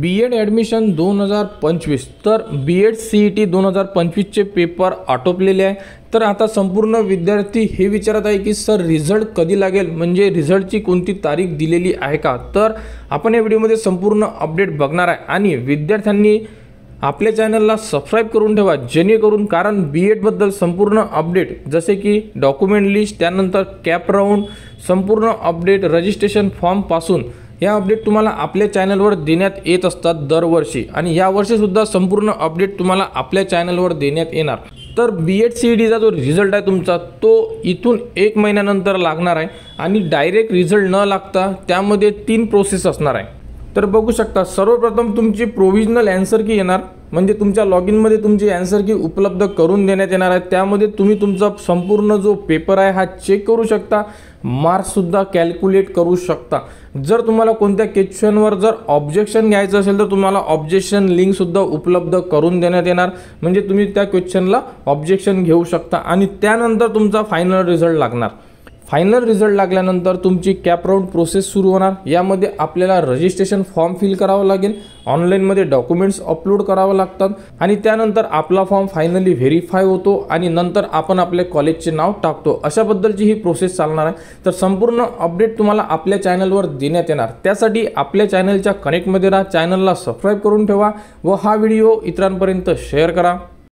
B.Ed admission 2025 तर B.Ed CET 2025चे paper आटोपलेले आहे। तर आता संपूर्ण विद्यार्थी हे विचारत आहे की सर रिझल्ट कधी लागेल, म्हणजे रिझल्टची कोणती तारीख दिलेली आहे का। तर आपण या व्हिडिओमध्ये संपूर्ण अपडेट बघणार आहे आणि विद्यार्थ्यांनी आपल्या चॅनलला सबस्क्राइब करून ठेवा, जेणेकरून कारण B.Ed बद्दल संपूर्ण अपडेट जसे की डॉक्युमेंट लिस्ट, त्यानंतर कॅप राऊंड, संपूर्ण अपडेट रजिस्ट्रेशन फॉर्म पासून या अपडेट तुम्हाला आपल्या चॅनलवर देण्यात येत असतात दरवर्षी आणि या वर्षी सुद्धा संपूर्ण अपडेट तुम्हाला आपल्या चॅनलवर देण्यात येणार। तर B.Ed CETचा जो रिझल्ट आहे तुमचा तो इथून 1 महिन्यानंतर लागणार आहे आणि डायरेक्ट रिझल्ट न लागता त्यामध्ये 3 प्रोसेस असणार आहे। तर बघू शकता, सर्वप्रथम तुमची प्रोविजनल आन्सर की येणार, म्हणजे तुमच्या लॉगिन मध्ये तुमची आन्सर की उपलब्ध करून देण्यात येणार आहे। त्यामध्ये तुम्ही तुमचा संपूर्ण जो पेपर आहे हा चेक करू शकता, मार्क्स सुद्धा कॅल्क्युलेट करू शकता। जर तुम्हाला कोणत्या क्वेश्चनवर जर ऑब्जेक्शन घ्यायचं असेल तर तुम्हाला ऑब्जेक्शन लिंक सुद्धा उपलब्ध करून देण्यात येणार, म्हणजे तुम्ही त्या क्वेश्चनला ऑब्जेक्शन घेऊ शकता आणि त्यानंतर तुमचा फायनल रिझल्ट लागणार। फायनल रिझल्ट लागल्यानंतर तुमची कॅप राऊंड प्रोसेस सुरू होणार। यामध्ये आपल्याला रजिस्ट्रेशन फॉर्म फिल करावा लागेल, ऑनलाईनमध्ये डॉक्युमेंट्स अपलोड करावं लागतात आणि त्यानंतर आपला फॉर्म फायनली व्हेरीफाय होतो आणि नंतर आपण आपल्या कॉलेजचे नाव टाकतो। अशा बद्दलची ही प्रोसेस चालणार आहे। तर संपूर्ण अपडेट तुम्हाला आपल्या चॅनलवर देण्यात येणार। त्यासाठी आपल्या चॅनलच्या कनेक्टमध्ये राहा, चॅनलला सबस्क्राइब करून ठेवा व हा व्हिडिओ इतरांपर्यंत शेअर करा।